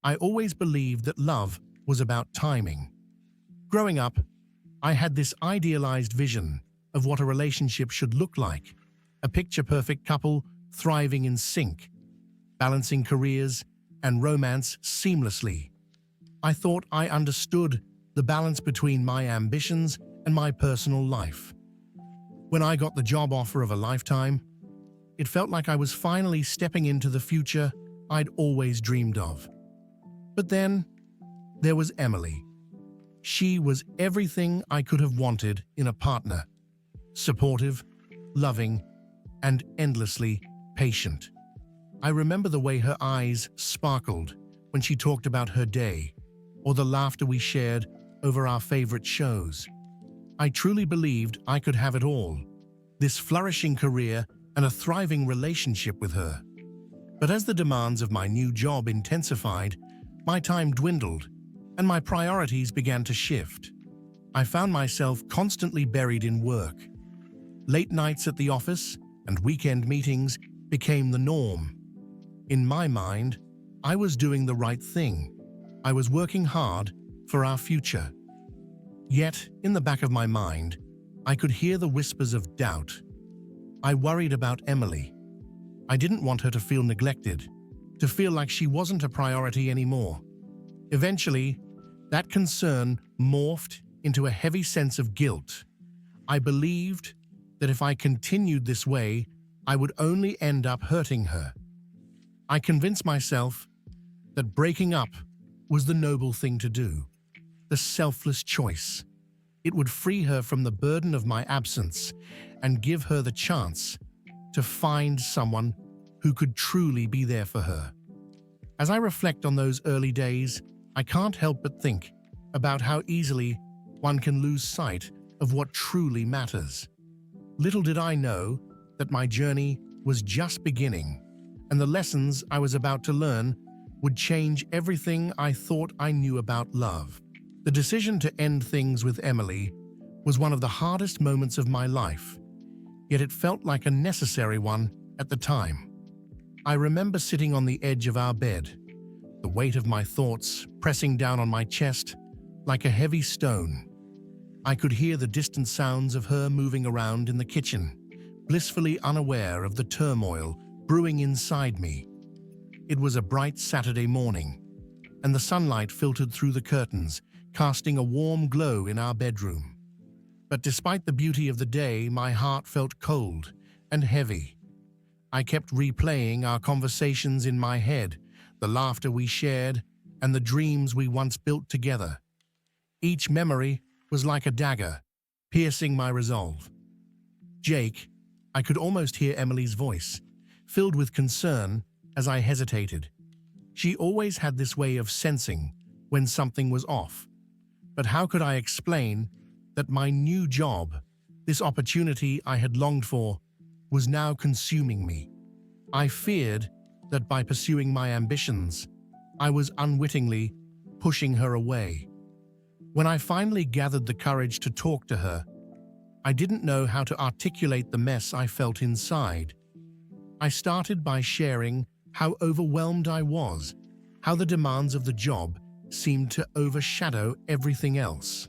I always believed that love was about timing. Growing up, I had this idealized vision of what a relationship should look like, a picture-perfect couple thriving in sync, balancing careers and romance seamlessly. I thought I understood the balance between my ambitions and my personal life. When I got the job offer of a lifetime, it felt like I was finally stepping into the future I'd always dreamed of. But then, there was Emily. She was everything I could have wanted in a partner: supportive, loving, and endlessly patient. I remember the way her eyes sparkled when she talked about her day, or the laughter we shared over our favorite shows. I truly believed I could have it all: this flourishing career and a thriving relationship with her. But as the demands of my new job intensified, my time dwindled, and my priorities began to shift. I found myself constantly buried in work. Late nights at the office and weekend meetings became the norm. In my mind, I was doing the right thing. I was working hard for our future. Yet, in the back of my mind, I could hear the whispers of doubt. I worried about Emily. I didn't want her to feel neglected, to feel like she wasn't a priority anymore. Eventually, that concern morphed into a heavy sense of guilt. I believed that if I continued this way, I would only end up hurting her. I convinced myself that breaking up was the noble thing to do, the selfless choice. It would free her from the burden of my absence and give her the chance to find someone who could truly be there for her. As I reflect on those early days, I can't help but think about how easily one can lose sight of what truly matters. Little did I know that my journey was just beginning, and the lessons I was about to learn would change everything I thought I knew about love. The decision to end things with Emily was one of the hardest moments of my life, yet it felt like a necessary one at the time. I remember sitting on the edge of our bed, the weight of my thoughts pressing down on my chest like a heavy stone. I could hear the distant sounds of her moving around in the kitchen, blissfully unaware of the turmoil brewing inside me. It was a bright Saturday morning, and the sunlight filtered through the curtains, casting a warm glow in our bedroom. But despite the beauty of the day, my heart felt cold and heavy. I kept replaying our conversations in my head, the laughter we shared, and the dreams we once built together. Each memory was like a dagger, piercing my resolve. Jake, I could almost hear Emily's voice, filled with concern as I hesitated. She always had this way of sensing when something was off. But how could I explain that my new job, this opportunity I had longed for, was now consuming me? I feared that by pursuing my ambitions, I was unwittingly pushing her away. When I finally gathered the courage to talk to her, I didn't know how to articulate the mess I felt inside. I started by sharing how overwhelmed I was, how the demands of the job seemed to overshadow everything else.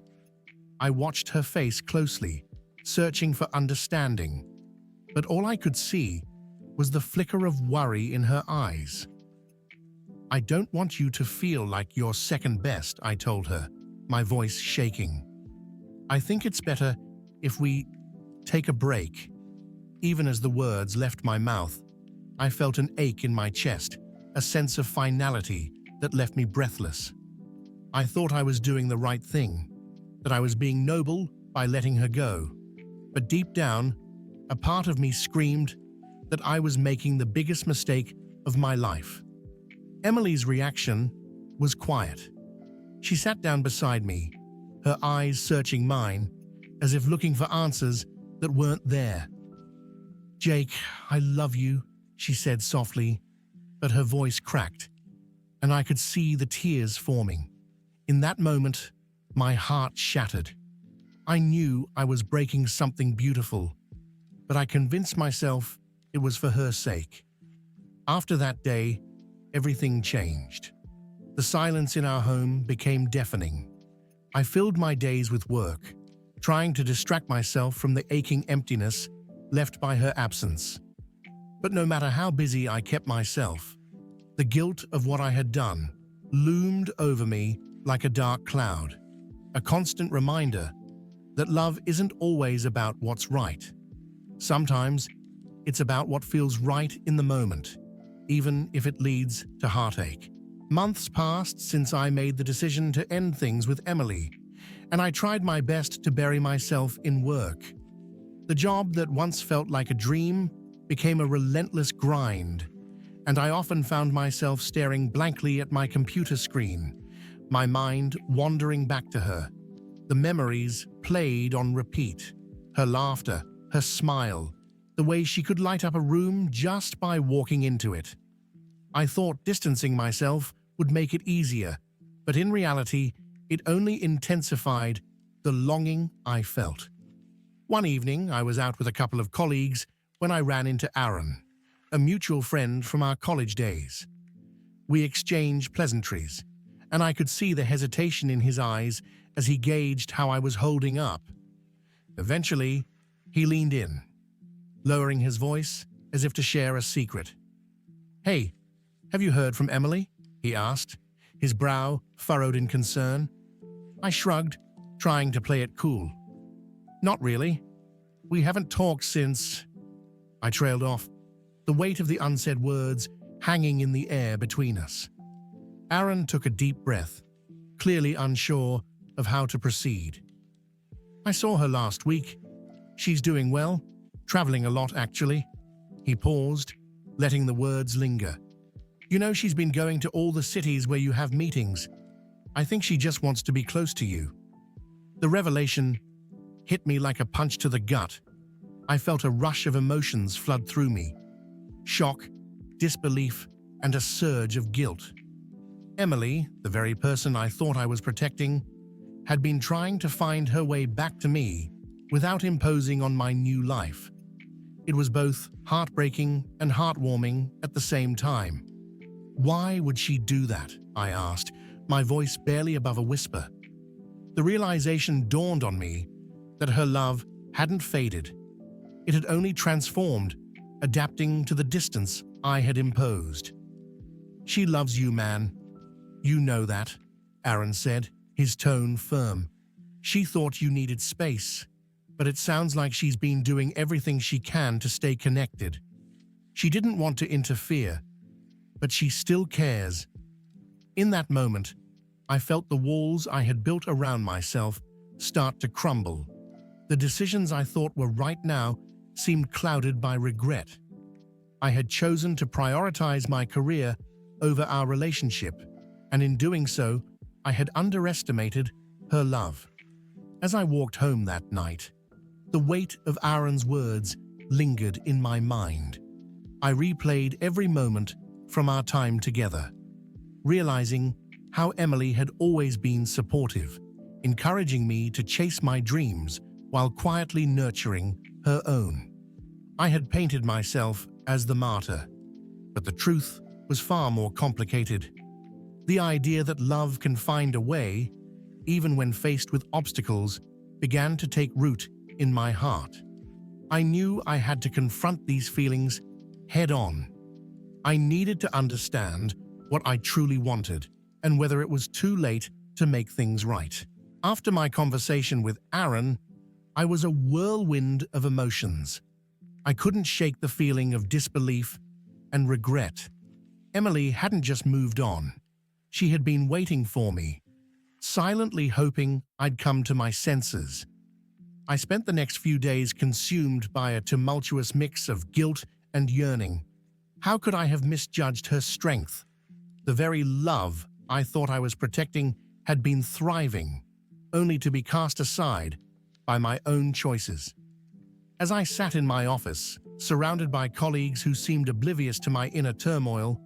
I watched her face closely, searching for understanding, but all I could see was the flicker of worry in her eyes. "I don't want you to feel like you're second best," I told her, my voice shaking. "I think it's better if we take a break." Even as the words left my mouth, I felt an ache in my chest, a sense of finality that left me breathless. I thought I was doing the right thing, that I was being noble by letting her go. But deep down, a part of me screamed that I was making the biggest mistake of my life. Emily's reaction was quiet. She sat down beside me, her eyes searching mine, as if looking for answers that weren't there. "Jake, I love you," she said softly, but her voice cracked, and I could see the tears forming. In that moment, my heart shattered. I knew I was breaking something beautiful, but I convinced myself it was for her sake. After that day, everything changed. The silence in our home became deafening. I filled my days with work, trying to distract myself from the aching emptiness left by her absence. But no matter how busy I kept myself, the guilt of what I had done loomed over me like a dark cloud, a constant reminder that love isn't always about what's right. Sometimes it's about what feels right in the moment, even if it leads to heartache. Months passed since I made the decision to end things with Emily, and I tried my best to bury myself in work. The job that once felt like a dream became a relentless grind, and I often found myself staring blankly at my computer screen, my mind wandering back to her. The memories played on repeat. Her laughter, her smile, the way she could light up a room just by walking into it. I thought distancing myself would make it easier, but in reality, it only intensified the longing I felt. One evening, I was out with a couple of colleagues when I ran into Aaron, a mutual friend from our college days. We exchanged pleasantries, and I could see the hesitation in his eyes as he gauged how I was holding up. Eventually, he leaned in, lowering his voice as if to share a secret. "Hey, have you heard from Emily?" he asked, his brow furrowed in concern. I shrugged, trying to play it cool. "Not really. We haven't talked since—" I trailed off, the weight of the unsaid words hanging in the air between us. Aaron took a deep breath, clearly unsure of how to proceed. "I saw her last week. She's doing well, traveling a lot actually." He paused, letting the words linger. "You know, she's been going to all the cities where you have meetings. I think she just wants to be close to you." The revelation hit me like a punch to the gut. I felt a rush of emotions flood through me. Shock, disbelief, and a surge of guilt. Emily, the very person I thought I was protecting, had been trying to find her way back to me without imposing on my new life. It was both heartbreaking and heartwarming at the same time. Why would she do that? I asked, my voice barely above a whisper. The realization dawned on me that her love hadn't faded. It had only transformed, adapting to the distance I had imposed. "She loves you, man. You know that," Aaron said, his tone firm. "She thought you needed space, but it sounds like she's been doing everything she can to stay connected. She didn't want to interfere, but she still cares." In that moment, I felt the walls I had built around myself start to crumble. The decisions I thought were right now seemed clouded by regret. I had chosen to prioritize my career over our relationship, and in doing so, I had underestimated her love. As I walked home that night, the weight of Aaron's words lingered in my mind. I replayed every moment from our time together, realizing how Emily had always been supportive, encouraging me to chase my dreams while quietly nurturing her own. I had painted myself as the martyr, but the truth was far more complicated. The idea that love can find a way, even when faced with obstacles, began to take root in my heart. I knew I had to confront these feelings head-on. I needed to understand what I truly wanted and whether it was too late to make things right. After my conversation with Aaron, I was a whirlwind of emotions. I couldn't shake the feeling of disbelief and regret. Emily hadn't just moved on. She had been waiting for me, silently hoping I'd come to my senses. I spent the next few days consumed by a tumultuous mix of guilt and yearning. How could I have misjudged her strength? The very love I thought I was protecting had been thriving, only to be cast aside by my own choices. As I sat in my office, surrounded by colleagues who seemed oblivious to my inner turmoil,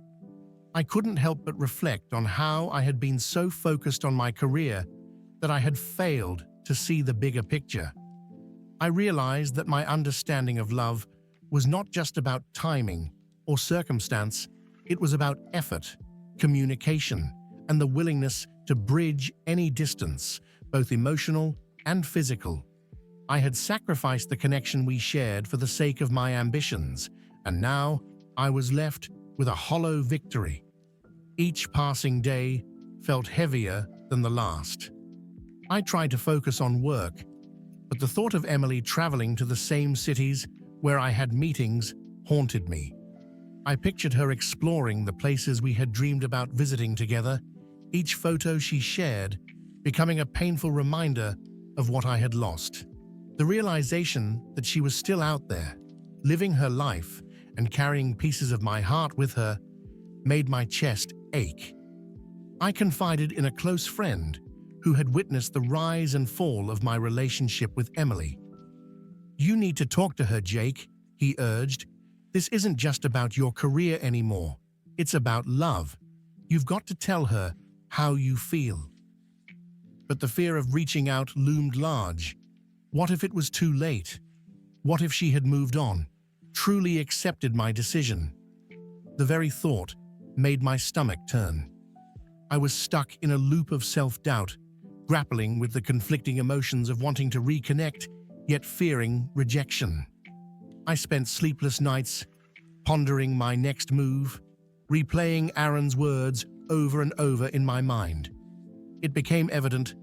I couldn't help but reflect on how I had been so focused on my career that I had failed to see the bigger picture. I realized that my understanding of love was not just about timing or circumstance, it was about effort, communication, and the willingness to bridge any distance, both emotional and physical. I had sacrificed the connection we shared for the sake of my ambitions, and now I was left with a hollow victory. Each passing day felt heavier than the last. I tried to focus on work, but the thought of Emily traveling to the same cities where I had meetings haunted me. I pictured her exploring the places we had dreamed about visiting together, each photo she shared becoming a painful reminder of what I had lost. The realization that she was still out there, living her life and carrying pieces of my heart with her, made my chest ache. I confided in a close friend who had witnessed the rise and fall of my relationship with Emily. "You need to talk to her, Jake," he urged. "This isn't just about your career anymore. It's about love. You've got to tell her how you feel." But the fear of reaching out loomed large. What if it was too late? What if she had moved on, truly accepted my decision? The very thought made my stomach turn. I was stuck in a loop of self-doubt, grappling with the conflicting emotions of wanting to reconnect, yet fearing rejection. I spent sleepless nights, pondering my next move, replaying Aaron's words over and over in my mind. It became evident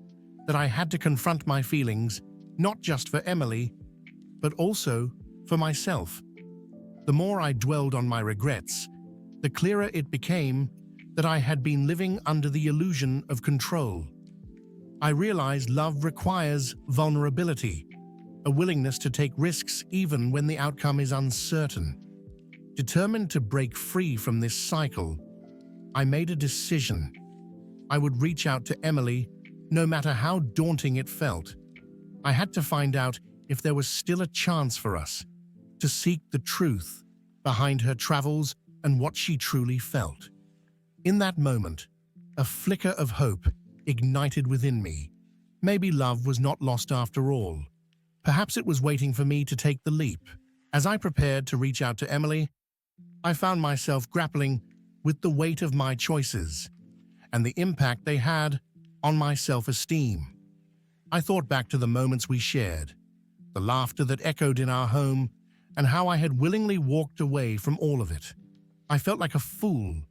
that I had to confront my feelings, not just for Emily, but also for myself. The more I dwelled on my regrets, the clearer it became that I had been living under the illusion of control. I realized love requires vulnerability, a willingness to take risks even when the outcome is uncertain. Determined to break free from this cycle, I made a decision. I would reach out to Emily, no matter how daunting it felt. I had to find out if there was still a chance for us, to seek the truth behind her travels and what she truly felt. In that moment, a flicker of hope ignited within me. Maybe love was not lost after all. Perhaps it was waiting for me to take the leap. As I prepared to reach out to Emily, I found myself grappling with the weight of my choices and the impact they had on my self-esteem. I thought back to the moments we shared, the laughter that echoed in our home, and how I had willingly walked away from all of it. I felt like a fool,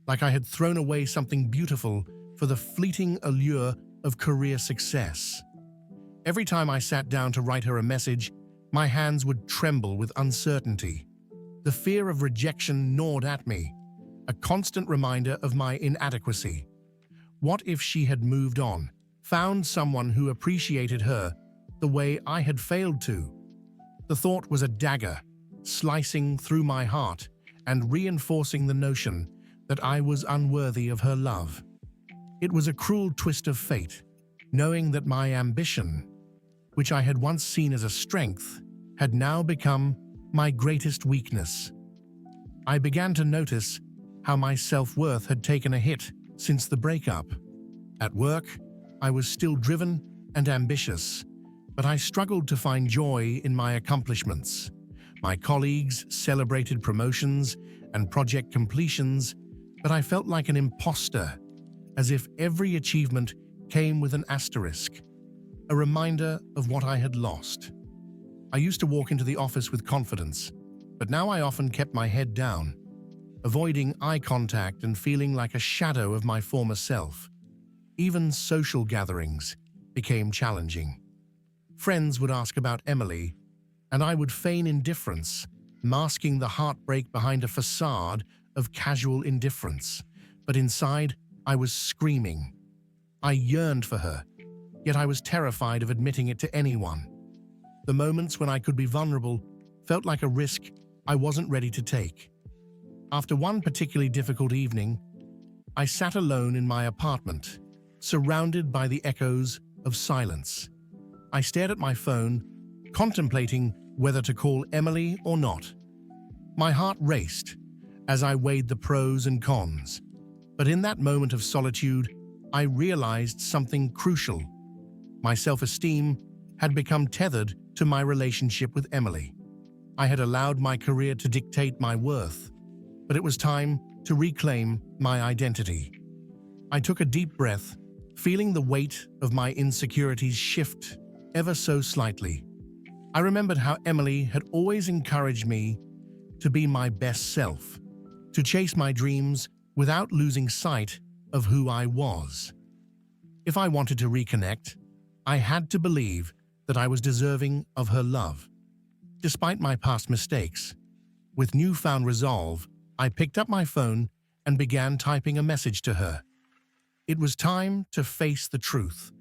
like I had thrown away something beautiful for the fleeting allure of career success. Every time I sat down to write her a message, my hands would tremble with uncertainty. The fear of rejection gnawed at me, a constant reminder of my inadequacy. What if she had moved on, found someone who appreciated her the way I had failed to? The thought was a dagger, slicing through my heart and reinforcing the notion that I was unworthy of her love. It was a cruel twist of fate, knowing that my ambition, which I had once seen as a strength, had now become my greatest weakness. I began to notice how my self-worth had taken a hit since the breakup. At work, I was still driven and ambitious, but I struggled to find joy in my accomplishments. My colleagues celebrated promotions and project completions, but I felt like an imposter, as if every achievement came with an asterisk, a reminder of what I had lost. I used to walk into the office with confidence, but now I often kept my head down, avoiding eye contact and feeling like a shadow of my former self. Even social gatherings became challenging. Friends would ask about Emily, and I would feign indifference, masking the heartbreak behind a facade of casual indifference. But inside, I was screaming. I yearned for her, yet I was terrified of admitting it to anyone. The moments when I could be vulnerable felt like a risk I wasn't ready to take. After one particularly difficult evening, I sat alone in my apartment, surrounded by the echoes of silence. I stared at my phone, contemplating whether to call Emily or not. My heart raced as I weighed the pros and cons. But in that moment of solitude, I realized something crucial. My self-esteem had become tethered to my relationship with Emily. I had allowed my career to dictate my worth, but it was time to reclaim my identity. I took a deep breath, feeling the weight of my insecurities shift ever so slightly. I remembered how Emily had always encouraged me to be my best self, to chase my dreams without losing sight of who I was. If I wanted to reconnect, I had to believe that I was deserving of her love. Despite my past mistakes, with newfound resolve, I picked up my phone and began typing a message to her. It was time to face the truth,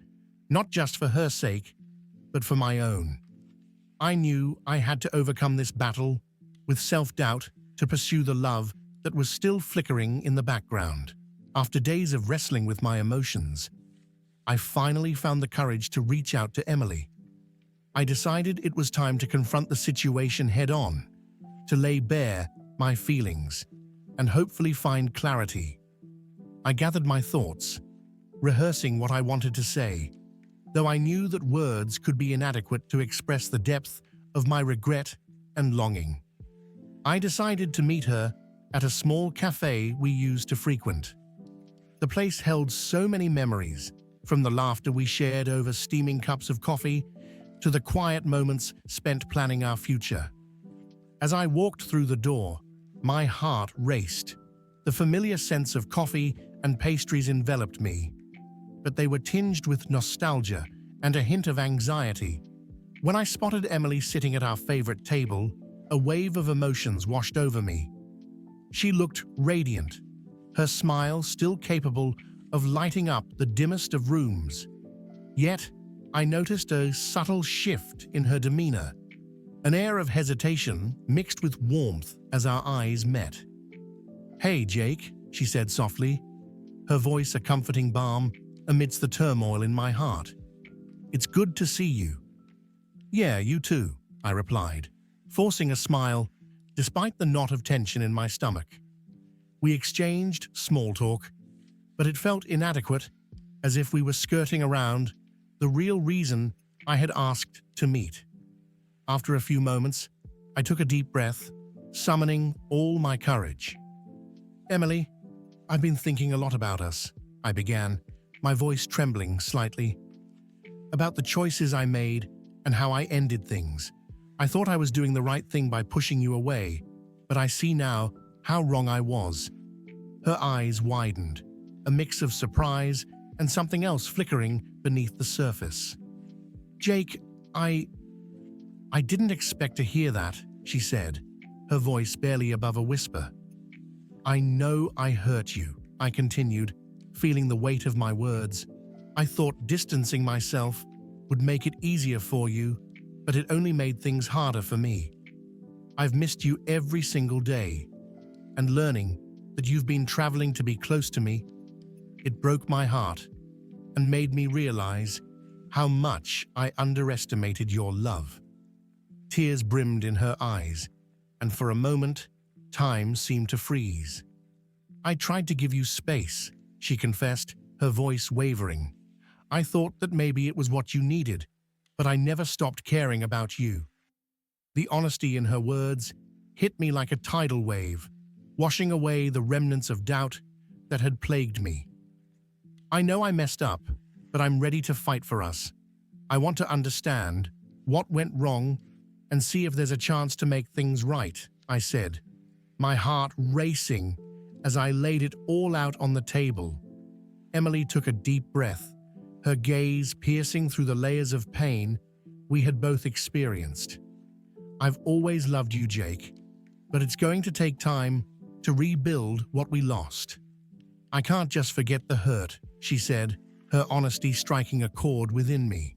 not just for her sake, but for my own. I knew I had to overcome this battle with self-doubt to pursue the love that was still flickering in the background. After days of wrestling with my emotions, I finally found the courage to reach out to Emily. I decided it was time to confront the situation head-on, to lay bare my feelings, and hopefully find clarity. I gathered my thoughts, rehearsing what I wanted to say, though I knew that words could be inadequate to express the depth of my regret and longing. I decided to meet her at a small cafe we used to frequent. The place held so many memories, from the laughter we shared over steaming cups of coffee to the quiet moments spent planning our future. As I walked through the door, my heart raced. The familiar sense of coffee and pastries enveloped me, but they were tinged with nostalgia and a hint of anxiety. When I spotted Emily sitting at our favorite table, a wave of emotions washed over me. She looked radiant, her smile still capable of lighting up the dimmest of rooms. Yet, I noticed a subtle shift in her demeanor, an air of hesitation mixed with warmth as our eyes met. "Hey, Jake," she said softly, her voice a comforting balm amidst the turmoil in my heart. "It's good to see you." "Yeah, you too," I replied, forcing a smile despite the knot of tension in my stomach. We exchanged small talk, but it felt inadequate, as if we were skirting around the real reason I had asked to meet. After a few moments, I took a deep breath, summoning all my courage. "Emily, I've been thinking a lot about us," I began, my voice trembling slightly. "About the choices I made and how I ended things. I thought I was doing the right thing by pushing you away, but I see now how wrong I was." Her eyes widened, a mix of surprise and something else flickering beneath the surface. "Jake, I didn't expect to hear that," she said, her voice barely above a whisper. "I know I hurt you," I continued, feeling the weight of my words. "I thought distancing myself would make it easier for you, but it only made things harder for me. I've missed you every single day, and learning that you've been traveling to be close to me, it broke my heart and made me realize how much I underestimated your love." Tears brimmed in her eyes, and for a moment, time seemed to freeze. "I tried to give you space," she confessed, her voice wavering. "I thought that maybe it was what you needed, but I never stopped caring about you." The honesty in her words hit me like a tidal wave, washing away the remnants of doubt that had plagued me. "I know I messed up, but I'm ready to fight for us. I want to understand what went wrong and see if there's a chance to make things right," I said, my heart racing as I laid it all out on the table. Emily took a deep breath, her gaze piercing through the layers of pain we had both experienced. "I've always loved you, Jake, but it's going to take time to rebuild what we lost. I can't just forget the hurt," she said, her honesty striking a chord within me.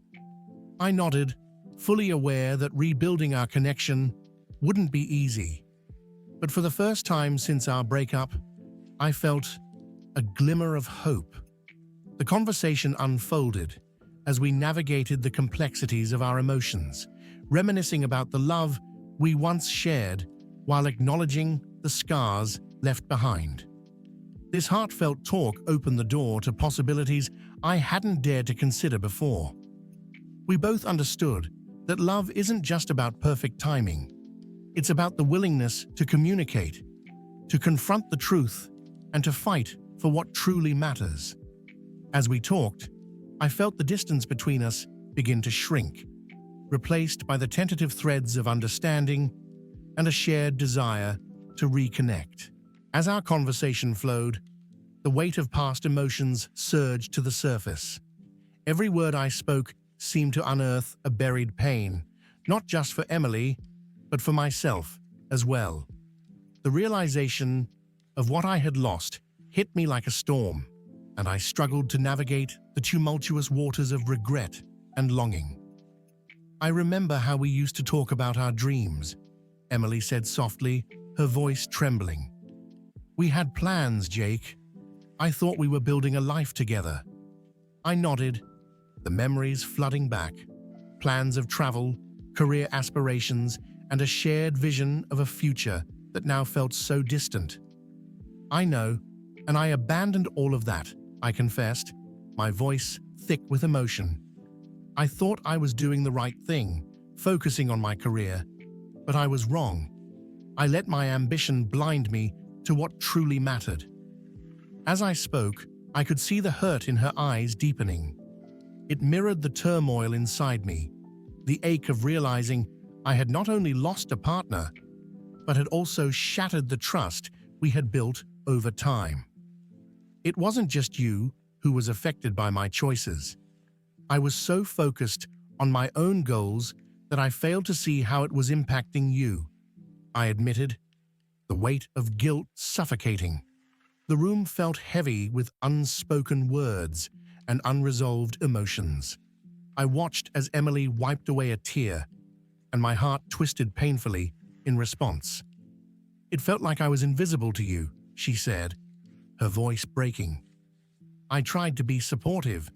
I nodded, fully aware that rebuilding our connection wouldn't be easy. But for the first time since our breakup, I felt a glimmer of hope. The conversation unfolded as we navigated the complexities of our emotions, reminiscing about the love we once shared while acknowledging the scars left behind. This heartfelt talk opened the door to possibilities I hadn't dared to consider before. We both understood that love isn't just about perfect timing. It's about the willingness to communicate, to confront the truth, and to fight for what truly matters. As we talked, I felt the distance between us begin to shrink, replaced by the tentative threads of understanding and a shared desire to reconnect. As our conversation flowed, the weight of past emotions surged to the surface. Every word I spoke seemed to unearth a buried pain, not just for Emily, but for myself as well. The realization of what I had lost hit me like a storm, and I struggled to navigate the tumultuous waters of regret and longing. "I remember how we used to talk about our dreams," Emily said softly, her voice trembling. "We had plans, Jake. I thought we were building a life together." I nodded, the memories flooding back, plans of travel, career aspirations, and a shared vision of a future that now felt so distant. "I know, and I abandoned all of that," I confessed, my voice thick with emotion. "I thought I was doing the right thing, focusing on my career, but I was wrong. I let my ambition blind me to what truly mattered." As I spoke, I could see the hurt in her eyes deepening. It mirrored the turmoil inside me, the ache of realizing I had not only lost a partner, but had also shattered the trust we had built over time. It wasn't just you who was affected by my choices. I was so focused on my own goals that I failed to see how it was impacting you, I admitted, the weight of guilt suffocating. The room felt heavy with unspoken words and unresolved emotions. I watched as Emily wiped away a tear, and my heart twisted painfully in response. "It felt like I was invisible to you," she said, her voice breaking. "I tried to be supportive,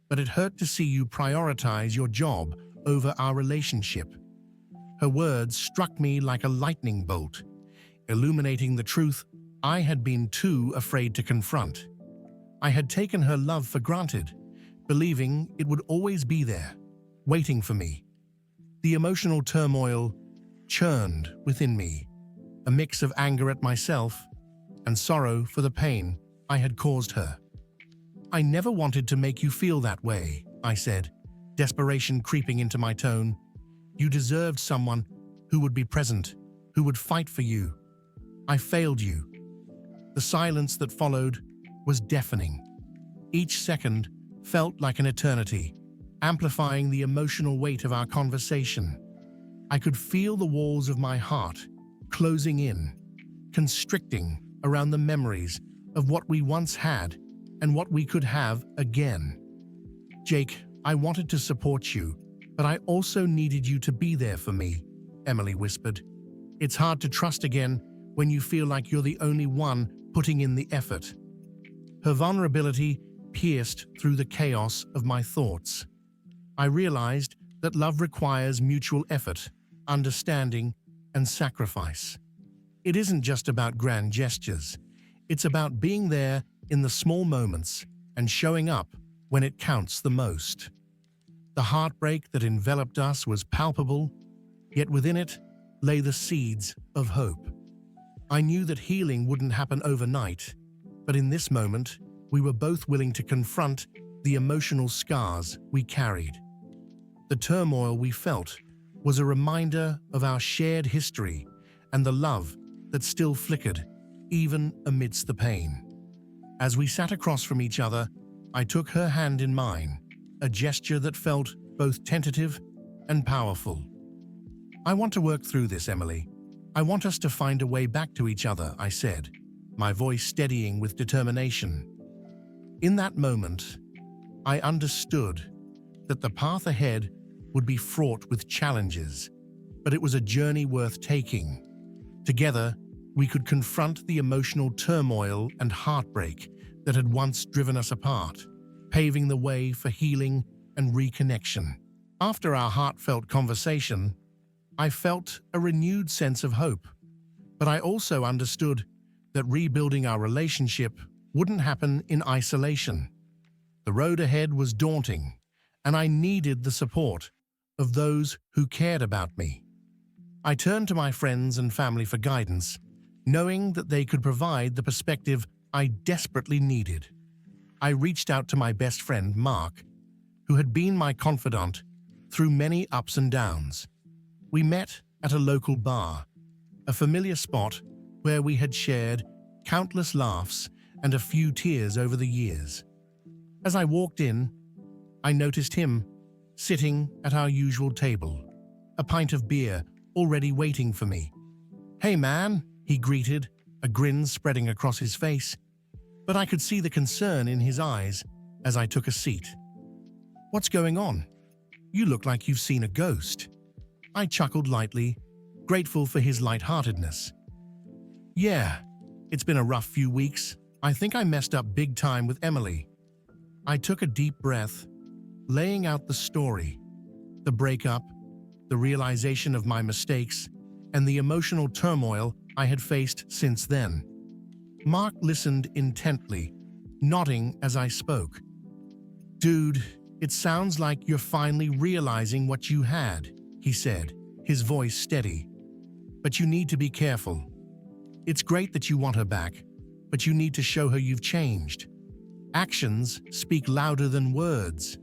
but it hurt to see you prioritize your job over our relationship." Her words struck me like a lightning bolt, illuminating the truth I had been too afraid to confront. I had taken her love for granted, believing it would always be there, waiting for me. The emotional turmoil churned within me, a mix of anger at myself and sorrow for the pain I had caused her. "I never wanted to make you feel that way," I said, desperation creeping into my tone. "You deserved someone who would be present, who would fight for you. I failed you." The silence that followed was deafening. Each second felt like an eternity, amplifying the emotional weight of our conversation. I could feel the walls of my heart closing in, constricting around the memories of what we once had and what we could have again. "Jake, I wanted to support you, but I also needed you to be there for me," Emily whispered. "It's hard to trust again when you feel like you're the only one putting in the effort." Her vulnerability pierced through the chaos of my thoughts. I realized that love requires mutual effort, understanding, and sacrifice. It isn't just about grand gestures. It's about being there in the small moments and showing up when it counts the most. The heartbreak that enveloped us was palpable, yet within it lay the seeds of hope. I knew that healing wouldn't happen overnight, but in this moment, we were both willing to confront the emotional scars we carried. The turmoil we felt was a reminder of our shared history and the love that still flickered, even amidst the pain. As we sat across from each other, I took her hand in mine, a gesture that felt both tentative and powerful. "I want to work through this, Emily. I want us to find a way back to each other," I said, my voice steadying with determination. In that moment, I understood that the path ahead would be fraught with challenges, but it was a journey worth taking. Together, we could confront the emotional turmoil and heartbreak that had once driven us apart, paving the way for healing and reconnection. After our heartfelt conversation, I felt a renewed sense of hope, but I also understood that rebuilding our relationship wouldn't happen in isolation. The road ahead was daunting, and I needed the support of those who cared about me. I turned to my friends and family for guidance, knowing that they could provide the perspective I desperately needed. I reached out to my best friend, Mark, who had been my confidant through many ups and downs. We met at a local bar, a familiar spot where we had shared countless laughs and a few tears over the years. As I walked in, I noticed him sitting at our usual table, a pint of beer already waiting for me. "Hey man," he greeted, a grin spreading across his face, but I could see the concern in his eyes as I took a seat. "What's going on? You look like you've seen a ghost." I chuckled lightly, grateful for his lightheartedness. "Yeah, it's been a rough few weeks. I think I messed up big time with Emily." I took a deep breath, laying out the story, the breakup, the realization of my mistakes, and the emotional turmoil I had faced since then. Mark listened intently, nodding as I spoke. "Dude, it sounds like you're finally realizing what you had," he said, his voice steady. "But you need to be careful. It's great that you want her back, but you need to show her you've changed. Actions speak louder than words."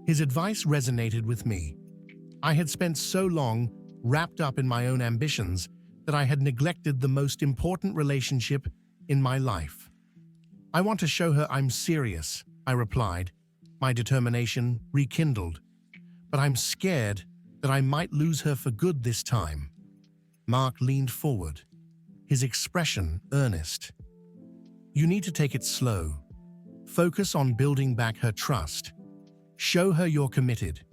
His advice resonated with me. I had spent so long wrapped up in my own ambitions that I had neglected the most important relationship in my life. "I want to show her I'm serious," I replied, my determination rekindled. "But I'm scared that I might lose her for good this time." Mark leaned forward, his expression earnest. "You need to take it slow. Focus on building back her trust. Show her you're committed,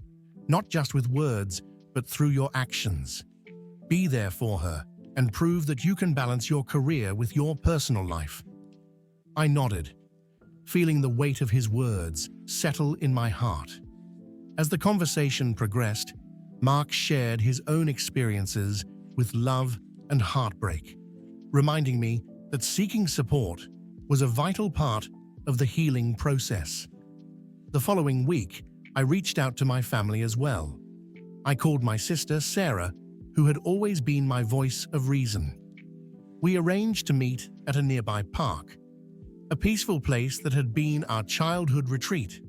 not just with words, but through your actions. Be there for her and prove that you can balance your career with your personal life." I nodded, feeling the weight of his words settle in my heart. As the conversation progressed, Mark shared his own experiences with love and heartbreak, reminding me that seeking support was a vital part of the healing process. The following week, I reached out to my family as well. I called my sister, Sarah, who had always been my voice of reason. We arranged to meet at a nearby park, a peaceful place that had been our childhood retreat.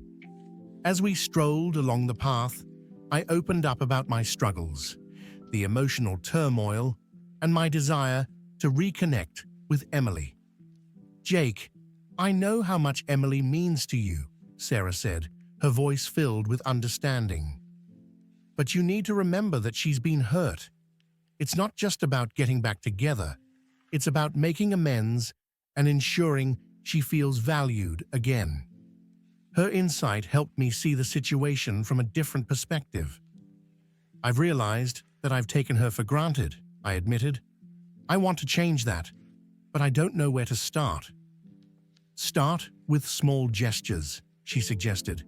As we strolled along the path, I opened up about my struggles, the emotional turmoil, and my desire to reconnect with Emily. "Jake, I know how much Emily means to you," Sarah said, her voice filled with understanding. "But you need to remember that she's been hurt. It's not just about getting back together. It's about making amends and ensuring she feels valued again." Her insight helped me see the situation from a different perspective. "I've realized that I've taken her for granted," I admitted. "I want to change that, but I don't know where to start." "Start with small gestures," she suggested.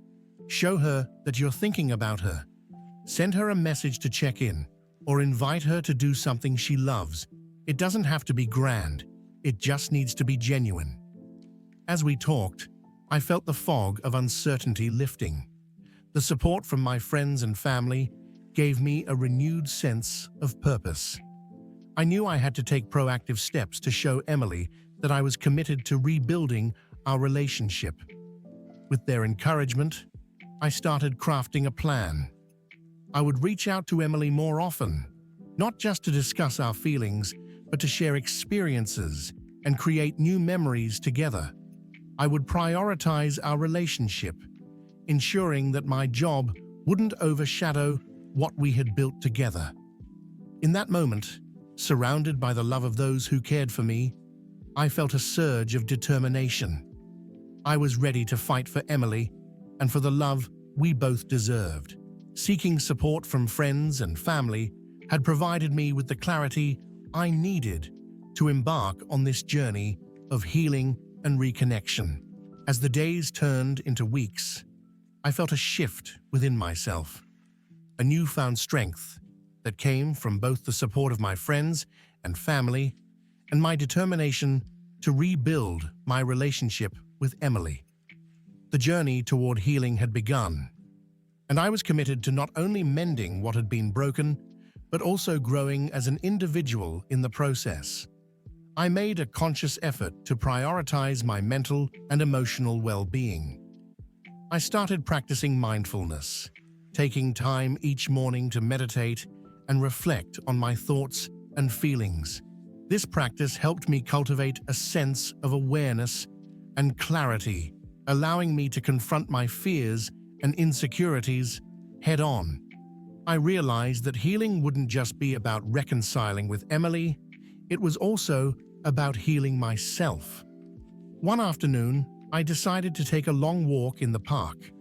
"Show her that you're thinking about her. Send her a message to check in, or invite her to do something she loves. It doesn't have to be grand. It just needs to be genuine." As we talked, I felt the fog of uncertainty lifting. The support from my friends and family gave me a renewed sense of purpose. I knew I had to take proactive steps to show Emily that I was committed to rebuilding our relationship. With their encouragement, I started crafting a plan. I would reach out to Emily more often, not just to discuss our feelings, but to share experiences and create new memories together. I would prioritize our relationship, ensuring that my job wouldn't overshadow what we had built together. In that moment, surrounded by the love of those who cared for me, I felt a surge of determination. I was ready to fight for Emily and for the love we both deserved. Seeking support from friends and family had provided me with the clarity I needed to embark on this journey of healing and reconnection. As the days turned into weeks, I felt a shift within myself, a newfound strength that came from both the support of my friends and family and my determination to rebuild my relationship with Emily. The journey toward healing had begun, and I was committed to not only mending what had been broken, but also growing as an individual in the process. I made a conscious effort to prioritize my mental and emotional well-being. I started practicing mindfulness, taking time each morning to meditate and reflect on my thoughts and feelings. This practice helped me cultivate a sense of awareness and clarity, allowing me to confront my fears and insecurities head-on. I realized that healing wouldn't just be about reconciling with Emily, it was also about healing myself. One afternoon, I decided to take a long walk in the park,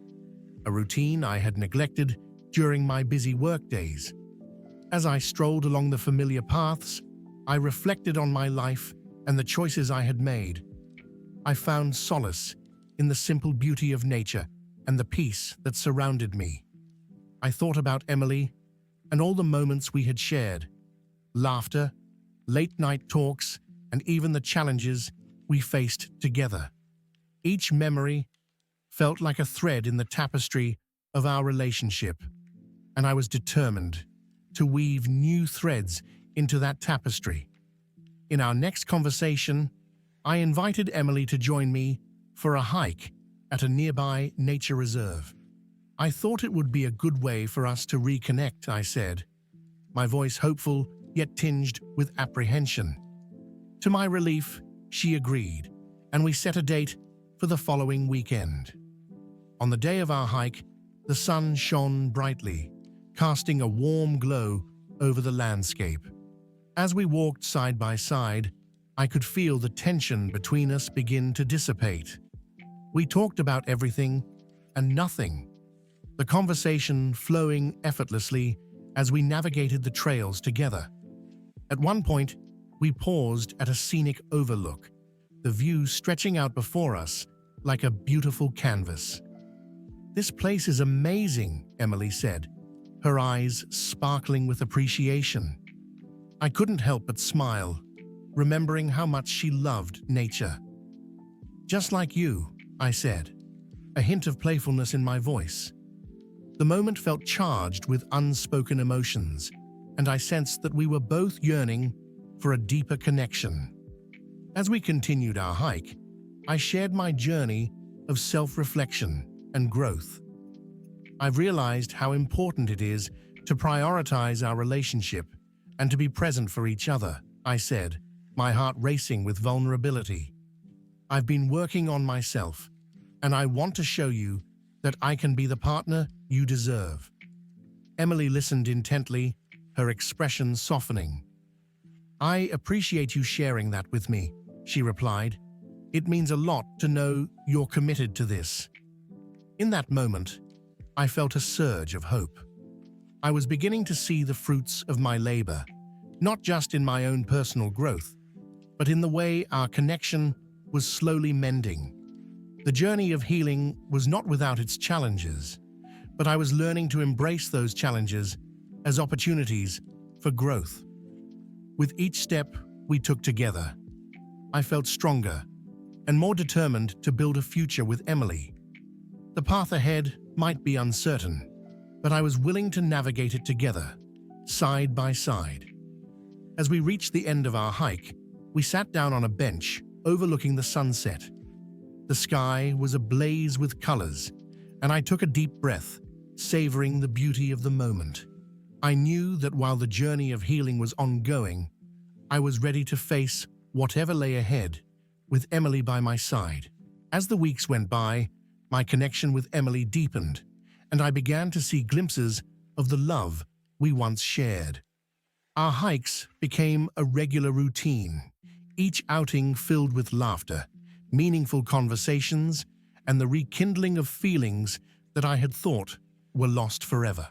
a routine I had neglected during my busy workdays. As I strolled along the familiar paths, I reflected on my life and the choices I had made. I found solace in the simple beauty of nature and the peace that surrounded me. I thought about Emily and all the moments we had shared, laughter, late-night talks, and even the challenges we faced together. Each memory felt like a thread in the tapestry of our relationship, and I was determined to weave new threads into that tapestry. In our next conversation, I invited Emily to join me for a hike at a nearby nature reserve. I thought it would be a good way for us to reconnect, I said, my voice hopeful yet tinged with apprehension. To my relief, she agreed, and we set a date for the following weekend. On the day of our hike, the sun shone brightly, casting a warm glow over the landscape. As we walked side by side, I could feel the tension between us begin to dissipate. We talked about everything and nothing, the conversation flowing effortlessly as we navigated the trails together. At one point, we paused at a scenic overlook, the view stretching out before us like a beautiful canvas. "This place is amazing," Emily said, her eyes sparkling with appreciation. I couldn't help but smile, remembering how much she loved nature. "Just like you," I said, a hint of playfulness in my voice. The moment felt charged with unspoken emotions, and I sensed that we were both yearning for a deeper connection. As we continued our hike, I shared my journey of self-reflection and growth. I've realized how important it is to prioritize our relationship and to be present for each other, I said, my heart racing with vulnerability. I've been working on myself, and I want to show you that I can be the partner you deserve. Emily listened intently, her expression softening. "I appreciate you sharing that with me," she replied. "It means a lot to know you're committed to this." In that moment, I felt a surge of hope. I was beginning to see the fruits of my labor, not just in my own personal growth, but in the way our connection was slowly mending. The journey of healing was not without its challenges, but I was learning to embrace those challenges as opportunities for growth. With each step we took together, I felt stronger and more determined to build a future with Emily. The path ahead might be uncertain, but I was willing to navigate it together, side by side. As we reached the end of our hike, we sat down on a bench overlooking the sunset. The sky was ablaze with colors, and I took a deep breath, savoring the beauty of the moment. I knew that while the journey of healing was ongoing, I was ready to face whatever lay ahead, with Emily by my side. As the weeks went by, my connection with Emily deepened, and I began to see glimpses of the love we once shared. Our hikes became a regular routine, each outing filled with laughter, meaningful conversations, and the rekindling of feelings that I had thought were lost forever.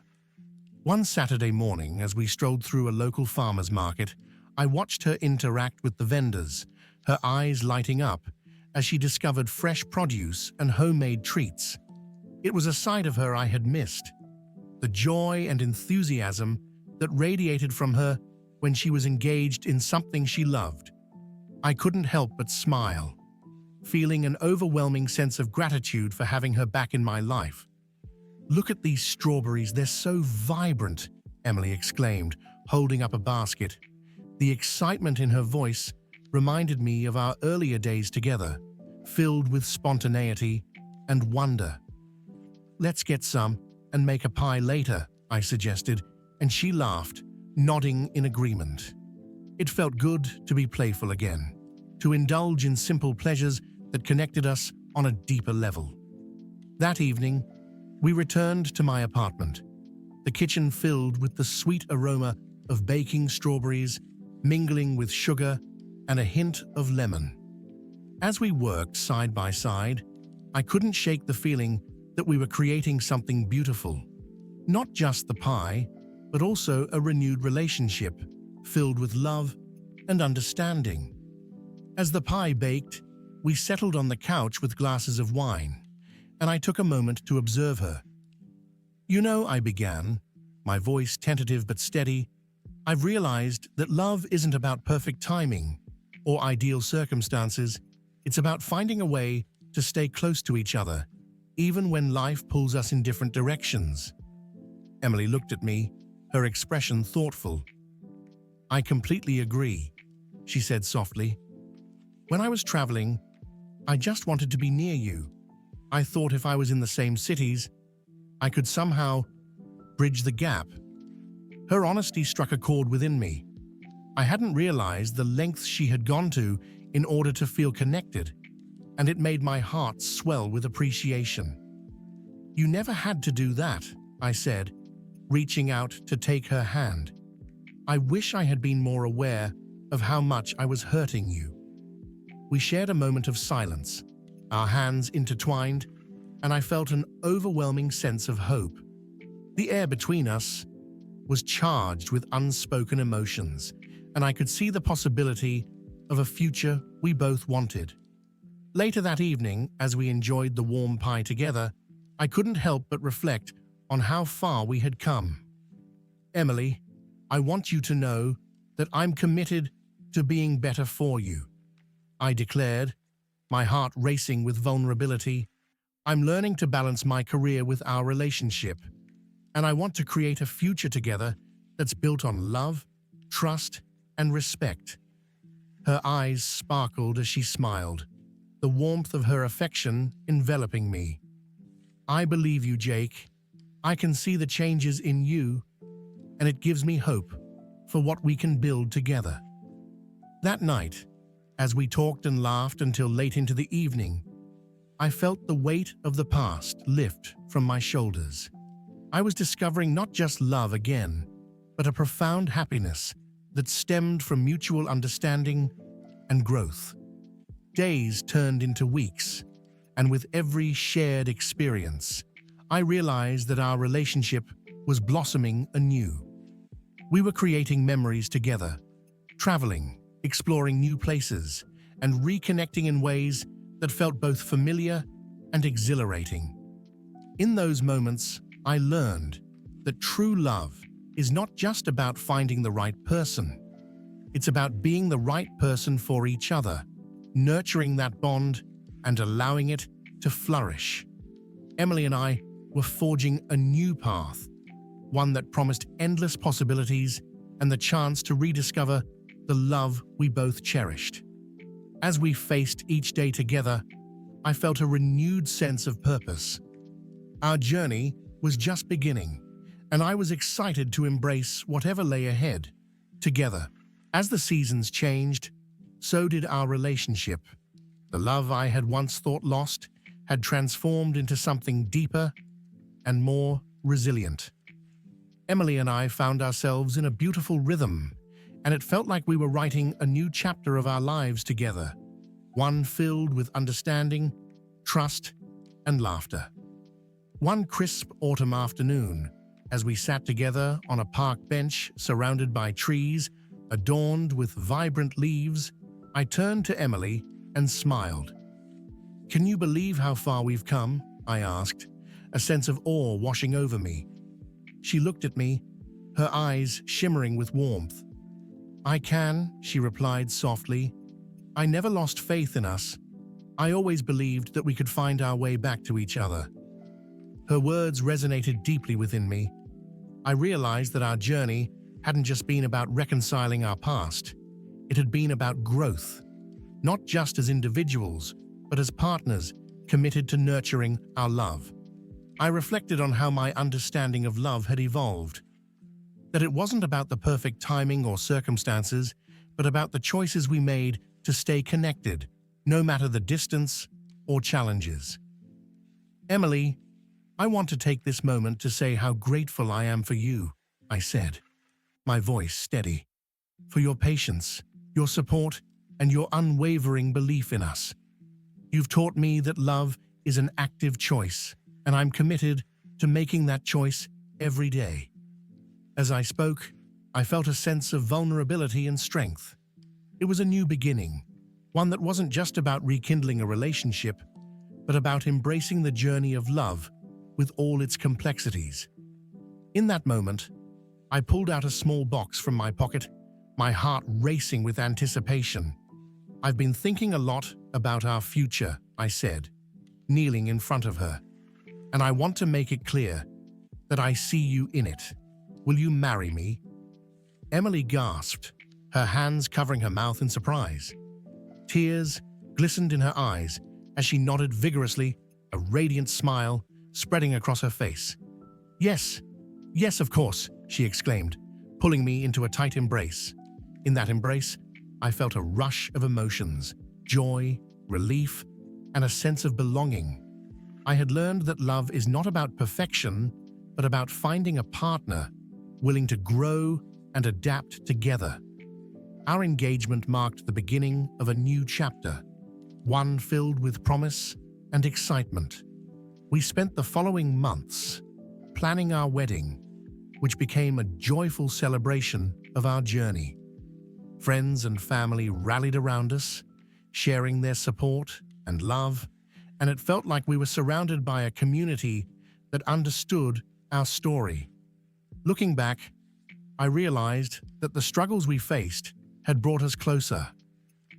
One Saturday morning, as we strolled through a local farmer's market, I watched her interact with the vendors, her eyes lighting up as she discovered fresh produce and homemade treats. It was a side of her I had missed, the joy and enthusiasm that radiated from her when she was engaged in something she loved. I couldn't help but smile, feeling an overwhelming sense of gratitude for having her back in my life. "Look at these strawberries, they're so vibrant," Emily exclaimed, holding up a basket. The excitement in her voice reminded me of our earlier days together, filled with spontaneity and wonder. "Let's get some and make a pie later," I suggested, and she laughed, nodding in agreement. It felt good to be playful again, to indulge in simple pleasures that connected us on a deeper level. That evening, we returned to my apartment, the kitchen filled with the sweet aroma of baking strawberries, mingling with sugar and a hint of lemon. As we worked side by side, I couldn't shake the feeling that we were creating something beautiful. Not just the pie, but also a renewed relationship filled with love and understanding. As the pie baked, we settled on the couch with glasses of wine, and I took a moment to observe her. "You know," I began, my voice tentative but steady, "I've realized that love isn't about perfect timing or ideal circumstances. It's about finding a way to stay close to each other, even when life pulls us in different directions." Emily looked at me, her expression thoughtful. "I completely agree," she said softly. "When I was traveling, I just wanted to be near you. I thought if I was in the same cities, I could somehow bridge the gap." Her honesty struck a chord within me. I hadn't realized the lengths she had gone to in order to feel connected, and it made my heart swell with appreciation. "You never had to do that," I said, reaching out to take her hand. "I wish I had been more aware of how much I was hurting you." We shared a moment of silence, our hands intertwined, and I felt an overwhelming sense of hope. The air between us was charged with unspoken emotions, and I could see the possibility of a future we both wanted. Later that evening, as we enjoyed the warm pie together, I couldn't help but reflect on how far we had come. "Emily, I want you to know that I'm committed to being better for you," I declared, my heart racing with vulnerability. "I'm learning to balance my career with our relationship, and I want to create a future together that's built on love, trust, and respect." Her eyes sparkled as she smiled, the warmth of her affection enveloping me. "I believe you, Jake. I can see the changes in you, and it gives me hope for what we can build together." That night, as we talked and laughed until late into the evening, I felt the weight of the past lift from my shoulders. I was discovering not just love again, but a profound happiness that stemmed from mutual understanding and growth. Days turned into weeks, and with every shared experience, I realized that our relationship was blossoming anew. We were creating memories together, traveling, exploring new places, and reconnecting in ways that felt both familiar and exhilarating. In those moments, I learned that true love is not just about finding the right person. It's about being the right person for each other, nurturing that bond and allowing it to flourish. Emily and I were forging a new path, one that promised endless possibilities and the chance to rediscover the love we both cherished. As we faced each day together, I felt a renewed sense of purpose. Our journey was just beginning, and I was excited to embrace whatever lay ahead, together. As the seasons changed, so did our relationship. The love I had once thought lost had transformed into something deeper and more resilient. Emily and I found ourselves in a beautiful rhythm, and it felt like we were writing a new chapter of our lives together, one filled with understanding, trust, and laughter. One crisp autumn afternoon, as we sat together on a park bench surrounded by trees adorned with vibrant leaves, I turned to Emily and smiled. "Can you believe how far we've come?" I asked, a sense of awe washing over me. She looked at me, her eyes shimmering with warmth. "I can," she replied softly. "I never lost faith in us. I always believed that we could find our way back to each other." Her words resonated deeply within me. I realized that our journey hadn't just been about reconciling our past. It had been about growth, not just as individuals, but as partners committed to nurturing our love. I reflected on how my understanding of love had evolved, that it wasn't about the perfect timing or circumstances, but about the choices we made to stay connected, no matter the distance or challenges. Emily, I want to take this moment to say how grateful I am for you, I said, my voice steady, for your patience, your support, and your unwavering belief in us. You've taught me that love is an active choice, and I'm committed to making that choice every day. As I spoke, I felt a sense of vulnerability and strength. It was a new beginning, one that wasn't just about rekindling a relationship, but about embracing the journey of love with all its complexities. In that moment, I pulled out a small box from my pocket, my heart racing with anticipation. I've been thinking a lot about our future, I said, kneeling in front of her, and I want to make it clear that I see you in it. Will you marry me? Emily gasped, her hands covering her mouth in surprise. Tears glistened in her eyes as she nodded vigorously, a radiant smile spreading across her face. Yes, yes, of course, she exclaimed, pulling me into a tight embrace. In that embrace, I felt a rush of emotions, joy, relief, and a sense of belonging. I had learned that love is not about perfection, but about finding a partner willing to grow and adapt together. Our engagement marked the beginning of a new chapter, one filled with promise and excitement. We spent the following months planning our wedding, which became a joyful celebration of our journey. Friends and family rallied around us, sharing their support and love, and it felt like we were surrounded by a community that understood our story. Looking back, I realized that the struggles we faced had brought us closer,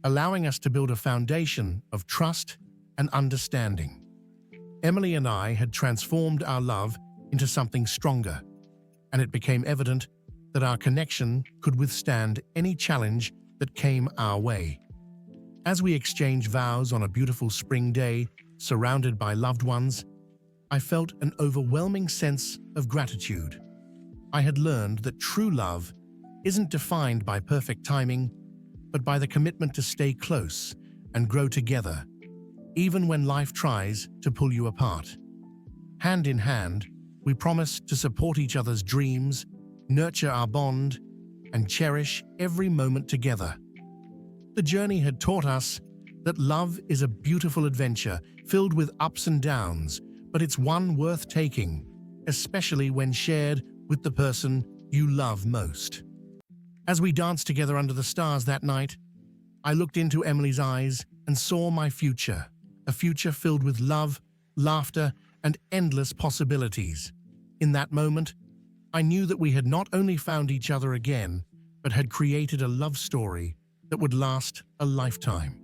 allowing us to build a foundation of trust and understanding. Emily and I had transformed our love into something stronger, and it became evident that our connection could withstand any challenge that came our way. As we exchanged vows on a beautiful spring day, surrounded by loved ones, I felt an overwhelming sense of gratitude. I had learned that true love isn't defined by perfect timing, but by the commitment to stay close and grow together, even when life tries to pull you apart. Hand in hand, we promised to support each other's dreams, nurture our bond, and cherish every moment together. The journey had taught us that love is a beautiful adventure filled with ups and downs, but it's one worth taking, especially when shared with the person you love most. As we danced together under the stars that night, I looked into Emily's eyes and saw my future, a future filled with love, laughter, and endless possibilities. In that moment, I knew that we had not only found each other again, but had created a love story that would last a lifetime.